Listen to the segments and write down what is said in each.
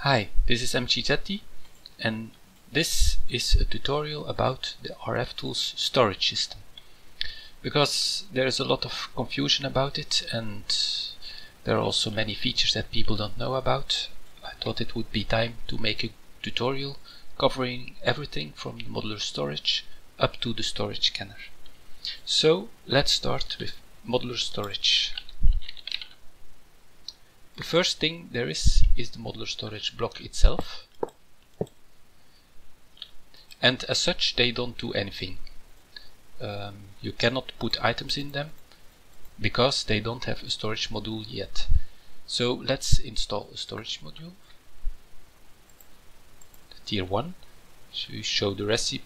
Hi, this is MGZT, and this is a tutorial about the RFTools storage system. Because there is a lot of confusion about it and there are also many features that people don't know about, I thought it would be time to make a tutorial covering everything from the modular storage up to the storage scanner. So let's start with modular storage. The first thing there is the modular storage block itself, and as such they don't do anything. You cannot put items in them because they don't have a storage module yet. So let's install a storage module, tier 1. So you show the recipe.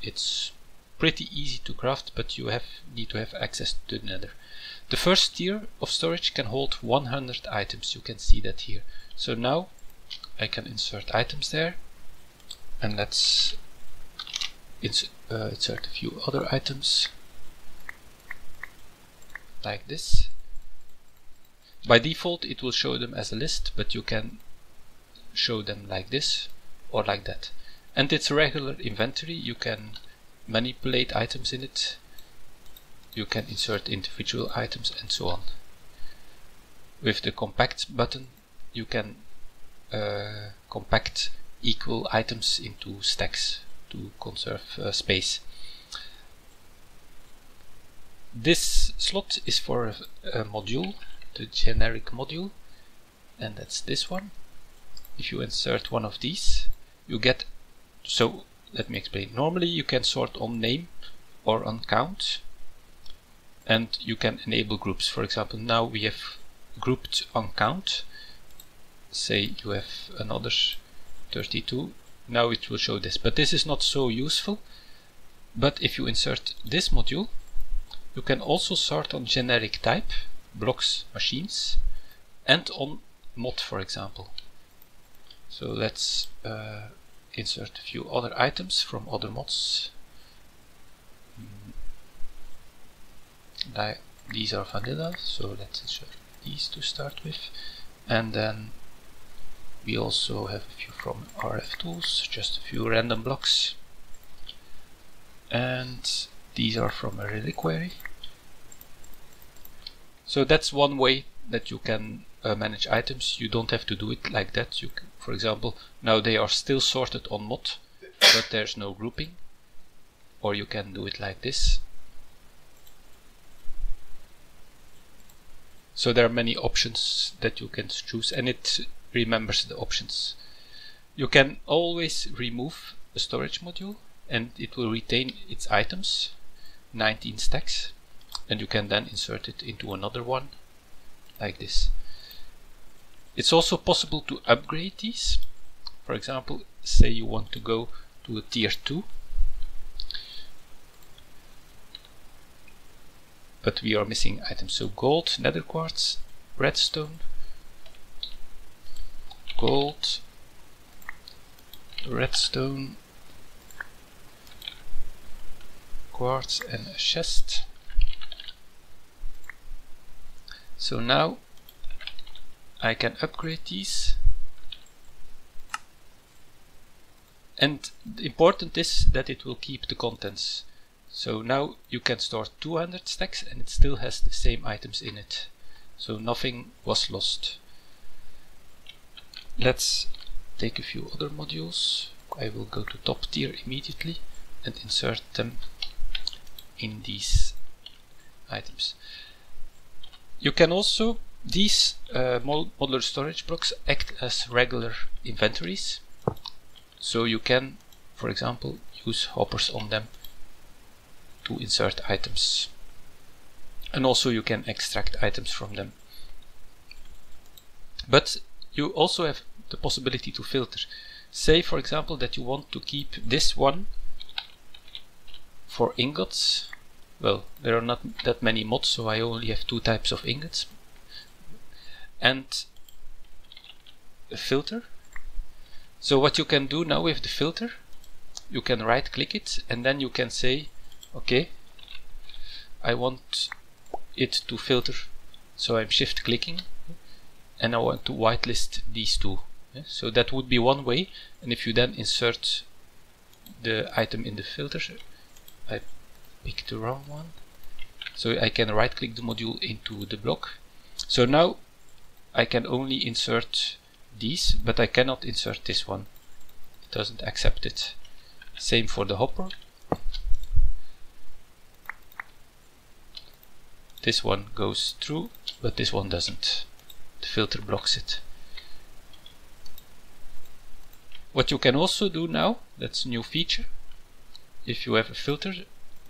It's pretty easy to craft, but you need to have access to the nether. The first tier of storage can hold 100 items. You can see that here. So now I can insert items there, and let's insert a few other items like this. By default it will show them as a list, but you can show them like this or like that. And it's a regular inventory. You can manipulate items in it. You can insert individual items and so on. With the compact button you can compact equal items into stacks to conserve space. This slot is for a module, the generic module, and that's this one. If you insert one of these, you get, so let me explain. Normally you can sort on name or on count, and you can enable groups. For example, now we have grouped on count. Say you have another 32. Now it will show this, but this is not so useful. But if you insert this module, you can also sort on generic type, blocks, machines, and on mod, for example. So let's insert a few other items from other mods. These are vanilla, so let's insert these to start with. And then we also have a few from RFTools, just a few random blocks. And these are from a reliquary. So that's one way that you can manage items. You don't have to do it like that. You can, for example, now they are still sorted on mod, but there's no grouping. Or you can do it like this. So there are many options that you can choose, and it remembers the options. You can always remove a storage module and it will retain its items, 19 stacks, and you can then insert it into another one like this. It's also possible to upgrade these. For example, say you want to go to a tier 2, but we are missing items. So gold, nether quartz, redstone, gold, redstone, quartz, and a chest. So now I can upgrade these, and the important is that it will keep the contents. So now you can store 200 stacks and it still has the same items in it. So nothing was lost. Let's take a few other modules. I will go to top tier immediately and insert them in these items. You can also, these modular storage blocks act as regular inventories. So you can, for example, use hoppers on them to insert items, and also you can extract items from them. But you also have the possibility to filter. Say for example that you want to keep this one for ingots. Well, there are not that many mods, so I only have 2 types of ingots, and a filter. So what you can do now with the filter, you can right click it and then you can say, okay, I want it to filter, so I'm shift clicking and I want to whitelist these two. Yeah, so that would be one way. And if you then insert the item in the filter, I picked the wrong one. So I can right click the module into the block. So now I can only insert these, but I cannot insert this one. It doesn't accept it. Same for the hopper. This one goes through, but this one doesn't. The filter blocks it. What you can also do now, that's a new feature, if you have a filter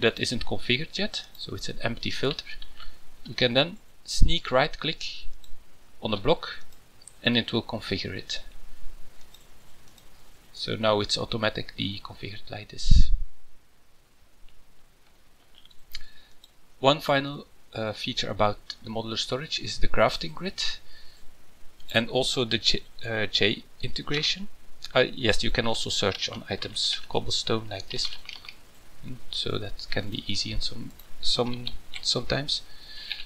that isn't configured yet, so it's an empty filter, you can then sneak right click on a block and it will configure it. So now it's automatically configured like this. One final feature about the modular storage is the crafting grid and also the J integration. Yes, you can also search on items, cobblestone like this, so that can be easy and sometimes.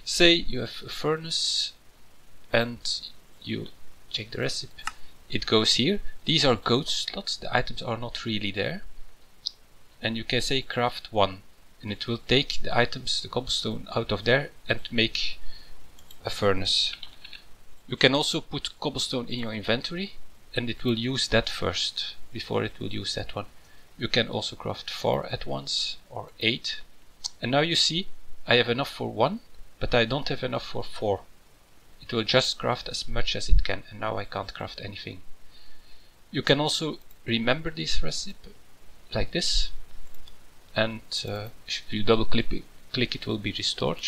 Say you have a furnace and you check the recipe, it goes here. These are ghost slots, the items are not really there, and you can say craft 1 and it will take the items, the cobblestone, out of there and make a furnace. You can also put cobblestone in your inventory and it will use that first before it will use that one. You can also craft 4 at once or 8. And now you see I have enough for 1, but I don't have enough for 4. It will just craft as much as it can, and now I can't craft anything. You can also remember this recipe like this, and if you double click it will be restored.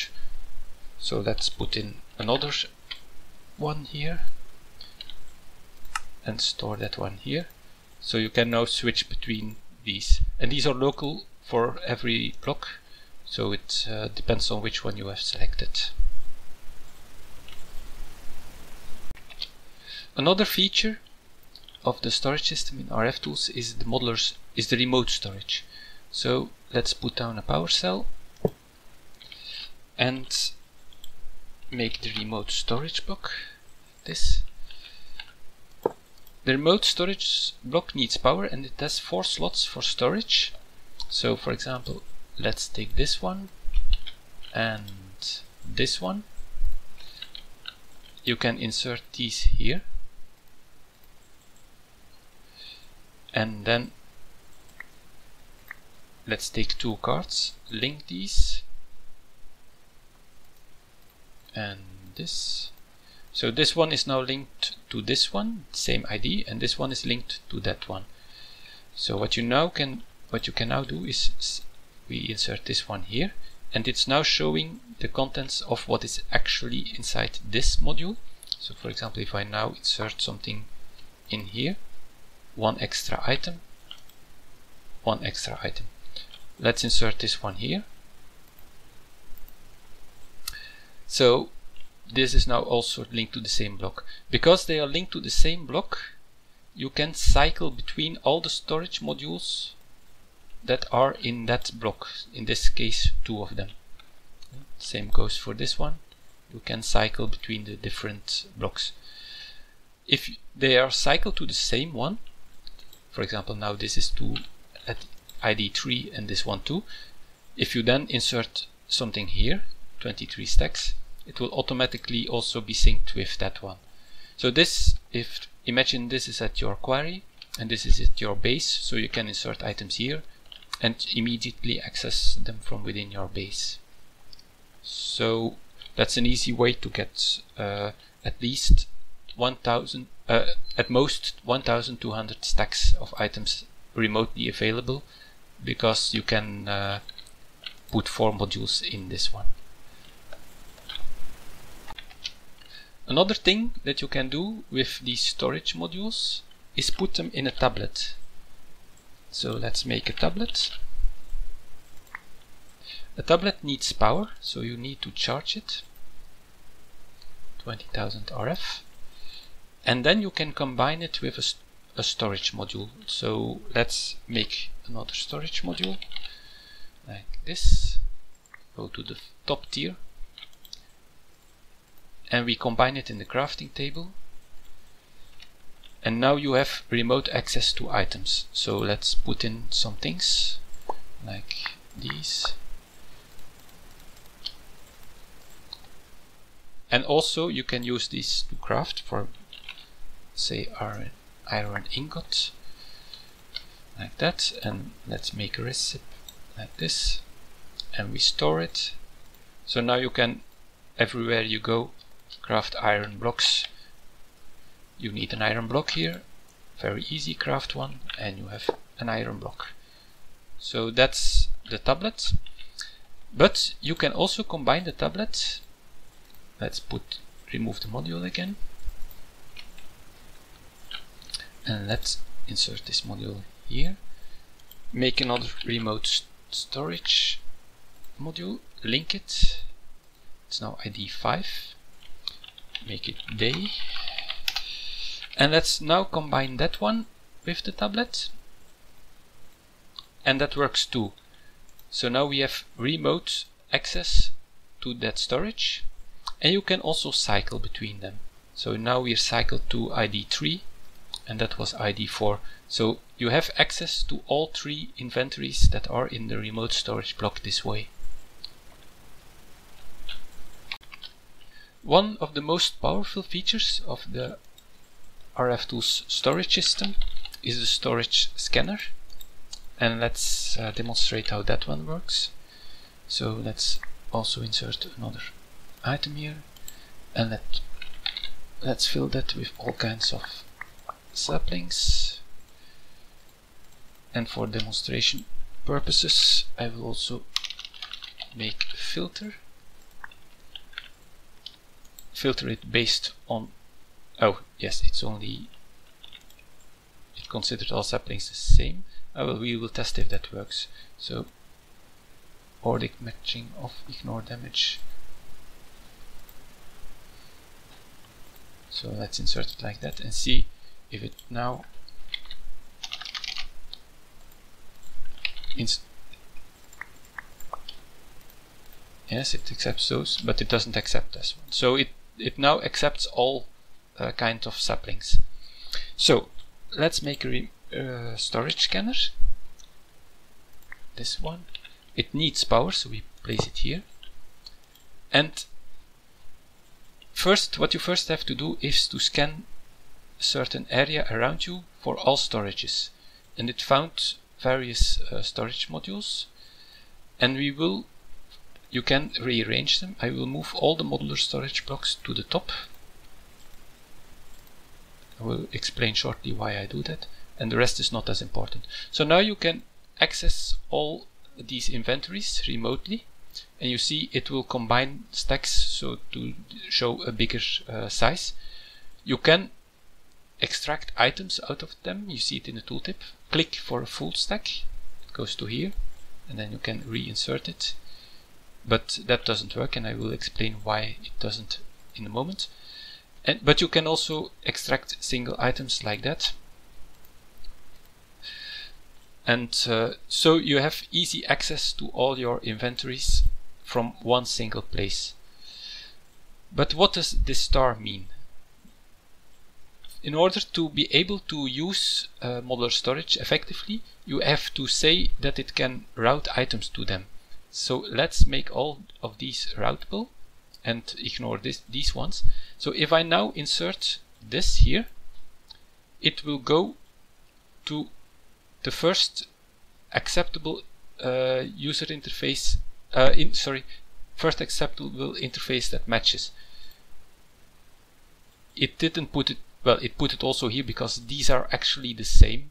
So let's put in another one here and store that one here. So you can now switch between these, and these are local for every block, so it depends on which one you have selected. Another feature of the storage system in RFTools is the remote storage. So let's put down a power cell and make the remote storage block this. The remote storage block needs power and it has 4 slots for storage. So for example, let's take this one and this one. You can insert these here, and then let's take 2 cards, link these and this. So this one is now linked to this one, same ID, and this one is linked to that one. So what you can now do is we insert this one here, and it's now showing the contents of what is actually inside this module. So for example, if I now insert something in here, 1 extra item, 1 extra item. Let's insert this one here. So this is now also linked to the same block. Because they are linked to the same block, you can cycle between all the storage modules that are in that block, in this case 2 of them. Same goes for this one. You can cycle between the different blocks. If they are cycled to the same one, for example now this is 2 at ID 3 and this one 2, if you then insert something here, 23 stacks, it will automatically also be synced with that one. So this, imagine this is at your quarry and this is at your base, so you can insert items here and immediately access them from within your base. So that's an easy way to get at least 1,000, at most 1,200 stacks of items remotely available, because you can put 4 modules in this one. Another thing that you can do with these storage modules is put them in a tablet. So let's make a tablet. A tablet needs power, so you need to charge it, 20,000 RF, and then you can combine it with a storage module. So let's make another storage module like this, go to the top tier, and we combine it in the crafting table, And now you have remote access to items. So let's put in some things like these. And also you can use these to craft for, say, iron ingot, like that. And let's make a recipe like this, and we store it. So now you can, everywhere you go, craft iron blocks. You need an iron block here, very easy, craft one, and you have an iron block. So that's the tablet. But you can also combine the tablet. Let's remove the module again. And let's insert this module here. Make another remote storage module, link it. It's now ID 5. Make it day. And let's now combine that one with the tablet. And that works too. So now we have remote access to that storage. And you can also cycle between them. So now we're cycled to ID 3 and that was ID 4. So you have access to all 3 inventories that are in the remote storage block this way. One of the most powerful features of the RFTools storage system is the storage scanner. And let's demonstrate how that one works. So let's also insert another item here, and let's fill that with all kinds of saplings. And for demonstration purposes I will also make a filter it based on, oh yes, it considers all saplings the same. We will test if that works. So ordic matching of ignore damage. So let's insert it like that and see if it now yes, it accepts those, but it doesn't accept this one. So it now accepts all kind of saplings. So let's make a storage scanner. This one, it needs power, so we place it here. And what you first have to do is to scan a certain area around you for all storages. And it found various storage modules, and you can rearrange them. I will move all the modular storage blocks to the top. I will explain shortly why I do that, and the rest is not as important. So now you can access all these inventories remotely, and you see it will combine stacks, so to show a bigger size. You can extract items out of them. You see it in the tooltip. Click for a full stack, it goes to here, and then you can reinsert it. But that doesn't work, and I will explain why it doesn't in a moment. But you can also extract single items like that. And so you have easy access to all your inventories from one single place. But what does this star mean? In order to be able to use modular storage effectively, you have to say that it can route items to them. So let's make all of these routable and ignore these ones. So if I now insert this here, it will go to the first acceptable user interface, first acceptable interface that matches. It didn't put it, well, it put it also here because these are actually the same.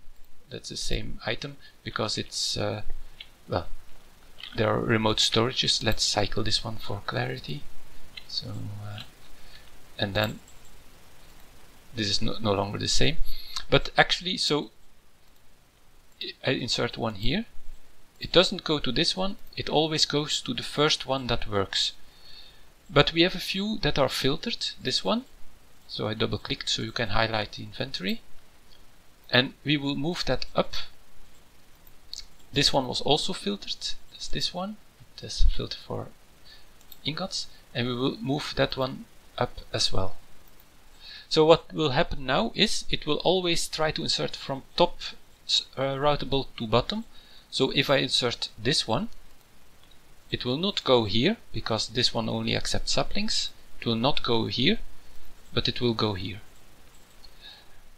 That's the same item because it's, well, there are remote storages. Let's cycle this one for clarity. So, and then this is no longer the same. But actually, so I insert one here. It doesn't go to this one. It always goes to the first one that works. But we have a few that are filtered. This one. So I double clicked so you can highlight the inventory. And we will move that up. This one was also filtered. That's this one. That's a filter for ingots. And we will move that one up as well. So what will happen now is it will always try to insert from top routable to bottom. So if I insert this one, it will not go here because this one only accepts saplings. It will not go here, but it will go here.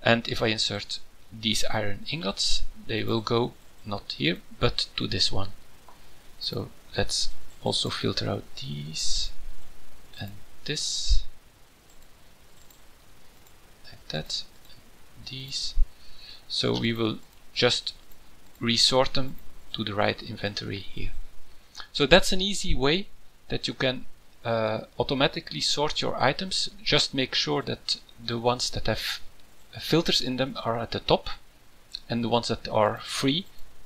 And if I insert these iron ingots, they will go not here, but to this one. So let's also filter out these and this, like that, and these. So we will just resort them to the right inventory here. So that's an easy way that you can automatically sort your items. Just make sure that the ones that have filters in them are at the top and the ones that are free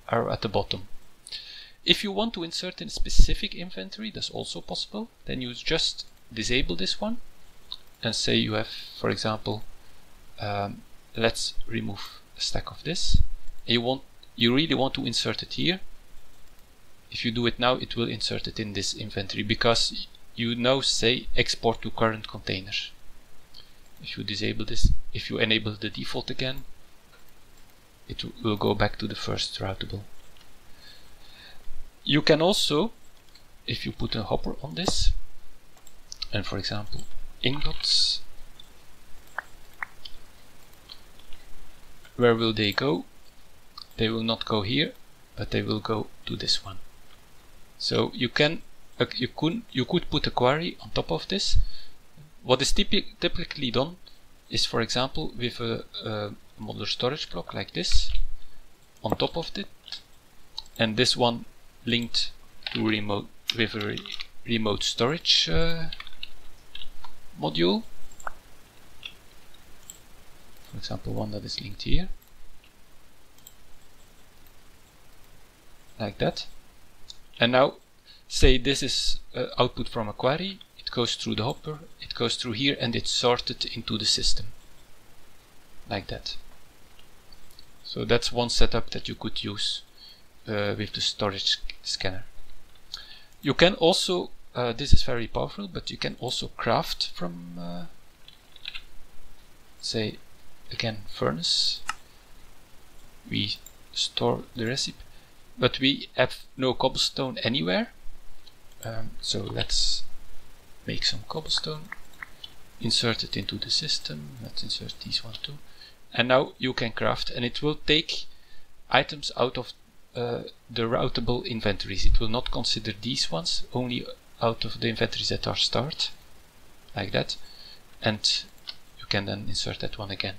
are at the bottom. If you want to insert in a specific inventory, that's also possible. Then you just disable this one and say you have, for example, let's remove a stack of this. You really want to insert it here. If you do it now, it will insert it in this inventory because you now say export to current container. If you disable this, if you enable the default again, it will go back to the first routable. You can also, if you put a hopper on this, and for example ingots, where will they go? They will not go here, but they will go to this one. So you could put a query on top of this. What is typically done is, for example, with a modular storage block like this on top of it, and this one linked to with a remote storage module. For example, one that is linked here, like that. And now say this is output from a query, it goes through the hopper, it goes through here, and it's sorted into the system, like that. So that's one setup that you could use with the storage scanner. You can also, this is very powerful, but you can also craft from, say, again, furnace. We store the recipe, but we have no cobblestone anywhere. So let's make some cobblestone, insert it into the system. Let's insert these one too. And now you can craft, and it will take items out of the routable inventories. It will not consider these ones, only out of the inventories that are start, like that. And you can then insert that one again.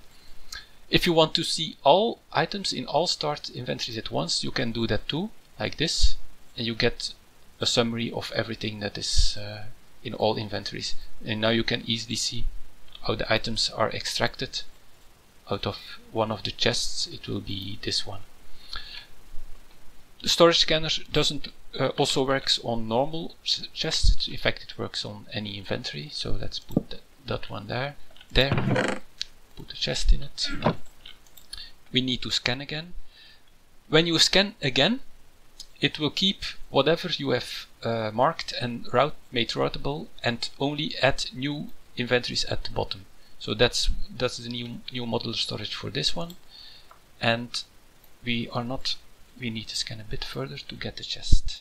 If you want to see all items in all start inventories at once, you can do that too, like this, and you get a summary of everything that is in all inventories. And now you can easily see how the items are extracted out of one of the chests. It will be this one. The storage scanner doesn't also works on normal chests. In fact, it works on any inventory. So let's put that one there. Put a chest in it. We need to scan again. When you scan again, it will keep whatever you have marked and made routable, and only add new inventories at the bottom. So that's the new modular storage for this one. And we need to scan a bit further to get the chest.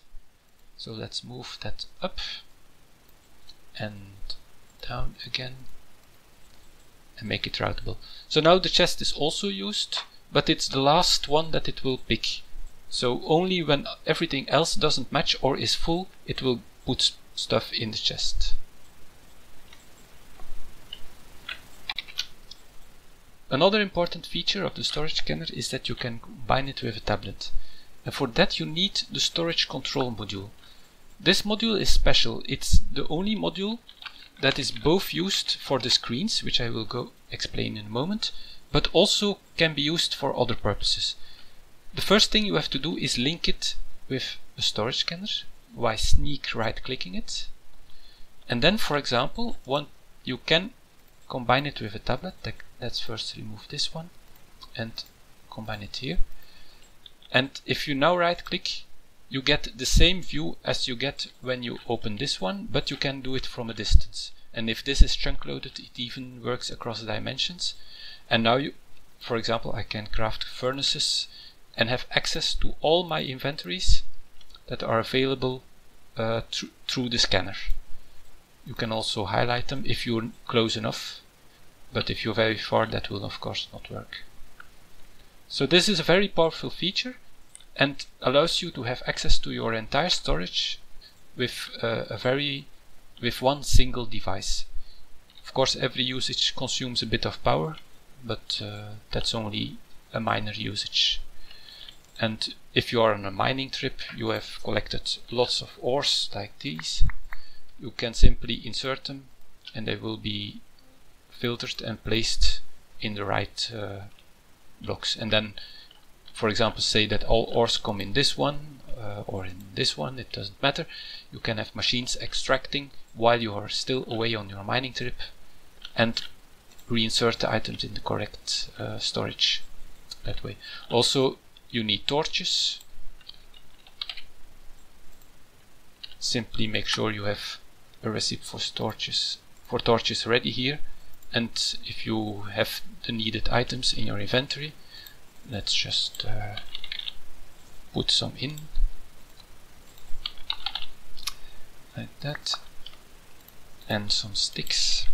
So let's move that up and down again and make it routable. So now the chest is also used, but it's the last one that it will pick. So only when everything else doesn't match or is full, it will put stuff in the chest. Another important feature of the storage scanner is that you can combine it with a tablet. And for that you need the storage control module. This module is special. It's the only module that is both used for the screens, which I will go explain in a moment, but also can be used for other purposes. The first thing you have to do is link it with a storage scanner by sneak right clicking it. And then, for example, you can combine it with a tablet. Let's first remove this one and combine it here. And if you now right click, you get the same view as you get when you open this one, but you can do it from a distance. and if this is chunk loaded, it even works across dimensions. And now you, for example, I can craft furnaces and have access to all my inventories that are available through the scanner. You can also highlight them if you're close enough, but if you're very far, that will of course not work. So this is a very powerful feature and allows you to have access to your entire storage with with one single device. Of course, every usage consumes a bit of power, but that's only a minor usage. And if you are on a mining trip, you have collected lots of ores like these. You can simply insert them and they will be filtered and placed in the right blocks. And then, for example, say that all ores come in this one or in this one, it doesn't matter. You can have machines extracting while you are still away on your mining trip and reinsert the items in the correct storage that way. Also, you need torches. Simply make sure you have a recipe for torches ready here, and if you have the needed items in your inventory, let's just put some in like that, and some sticks.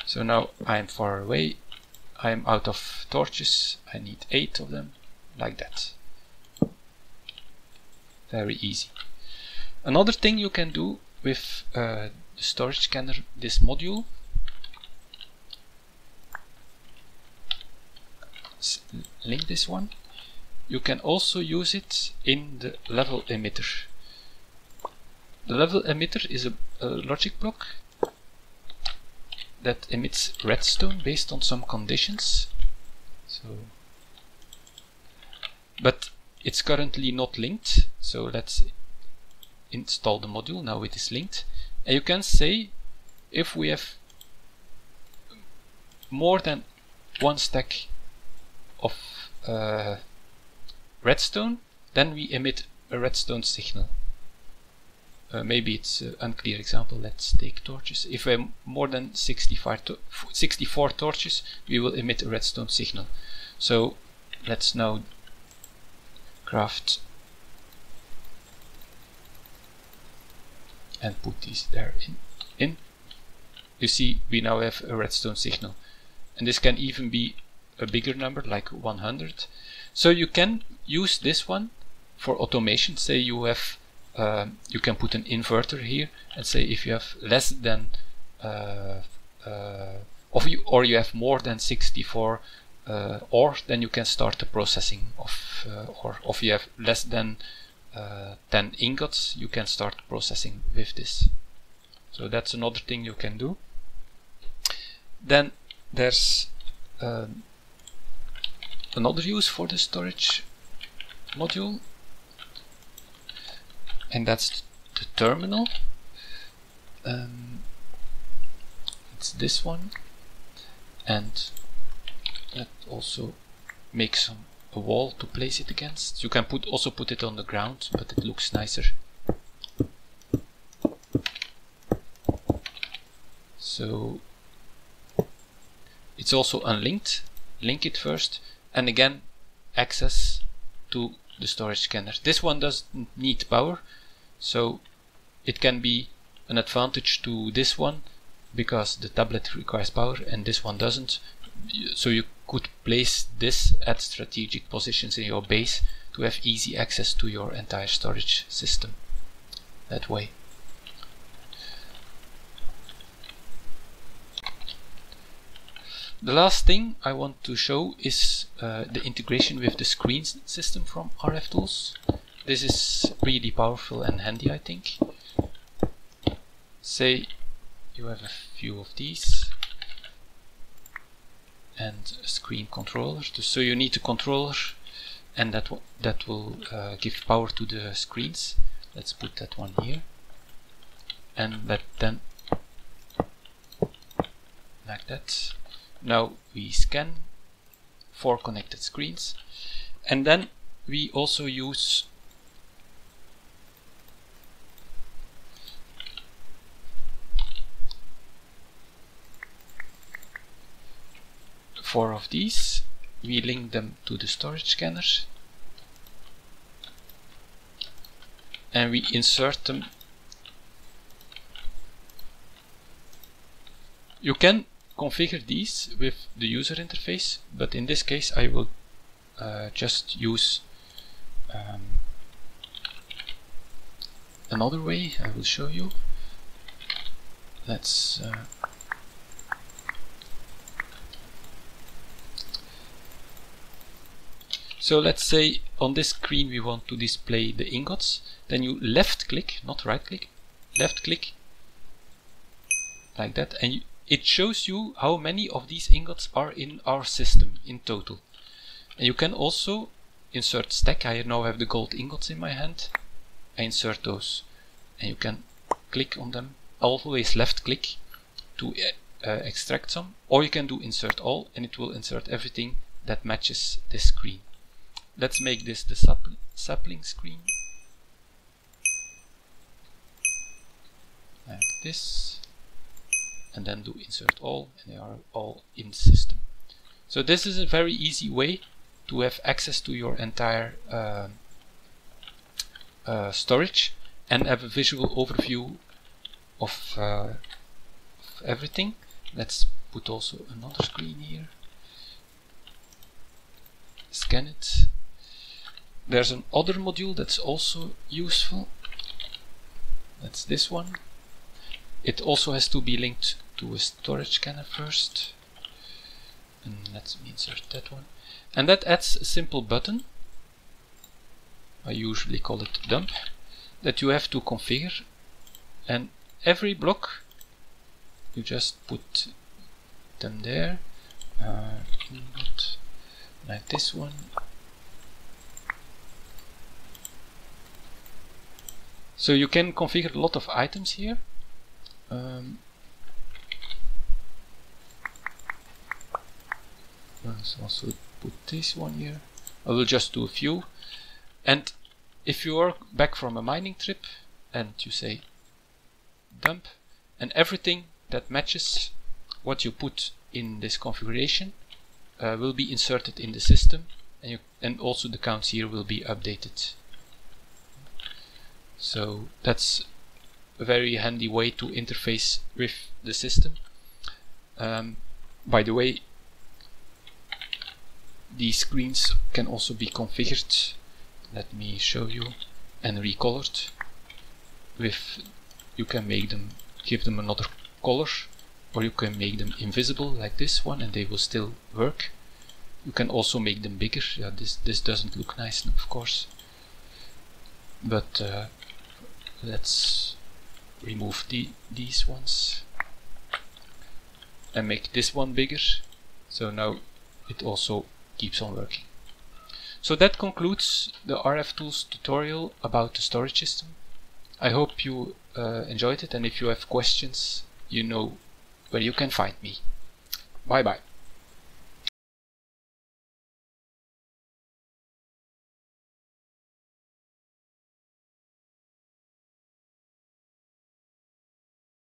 So now I'm far away, I'm out of torches, I need 8 of them, like that. Very easy. Another thing you can do with the storage scanner, this module, link this one, you can also use it in the level emitter. The level emitter is a logic block that emits redstone based on some conditions. But it's currently not linked, so let's install the module. Now it is linked, and you can say if we have more than one stack of redstone, then we emit a redstone signal. Maybe it's an unclear example. Let's take torches. If we have more than 64 torches, we will emit a redstone signal. So let's now craft and put these there in. You see, we now have a redstone signal, and this can even be a bigger number, like 100. So you can use this one for automation. Say you have you can put an inverter here and say if you have less than or you have more than 64 ore, then you can start the processing of ore. Or if you have less than 10 ingots, you can start processing with this. So that's another thing you can do. Then there's another use for the storage module, and that's the terminal. It's this one, and that also makes a wall to place it against. You can also put it on the ground, but it looks nicer. So it's also unlinked. Link it first, and again access to the storage scanner. This one doesn't need power, so it can be an advantage to this one because the tablet requires power and this one doesn't. So you could place this at strategic positions in your base to have easy access to your entire storage system that way. The last thing I want to show is the integration with the screen system from RFTools. This is really powerful and handy, I think. Say you have a few of these and a screen controller. So you need a controller, and that will give power to the screens. Let's put that one here, and let then like that. Now we scan 4 connected screens, and then we also use 4 of these, we link them to the storage scanner, and we insert them. You can configure these with the user interface, but in this case I will just use another way. I will show you. Let's so let's say on this screen we want to display the ingots. Then you left click, not right click, left click like that, and it shows you how many of these ingots are in our system in total. And you can also insert stack. I now have the gold ingots in my hand. I insert those, and you can click on them. Always left click to extract some, or you can do insert all, and it will insert everything that matches this screen. Let's make this the sapling screen, like this, and then do insert all, and they are all in system. So this is a very easy way to have access to your entire storage and have a visual overview of everything. Let's put also another screen here. Scan it. There's an other module that's also useful. That's this one. It also has to be linked to a storage scanner first. And let's insert that one. And that adds a simple button. I usually call it dump, that you have to configure. And every block you just put them there, like this one. So you can configure a lot of items here. Let's also put this one here. I will just do a few. And if you are back from a mining trip and you say dump, and everything that matches what you put in this configuration will be inserted in the system, and also the counts here will be updated. So that's a very handy way to interface with the system. By the way, these screens can also be configured. Let me show you, and recolored. You can make them, give them another color, or you can make them invisible like this one, and they will still work. You can also make them bigger. Yeah, this doesn't look nice, of course, but let's remove these ones and make this one bigger. So now it also keeps on working. So that concludes the RFTools tutorial about the storage system. I hope you enjoyed it, and if you have questions, you know where you can find me. Bye bye.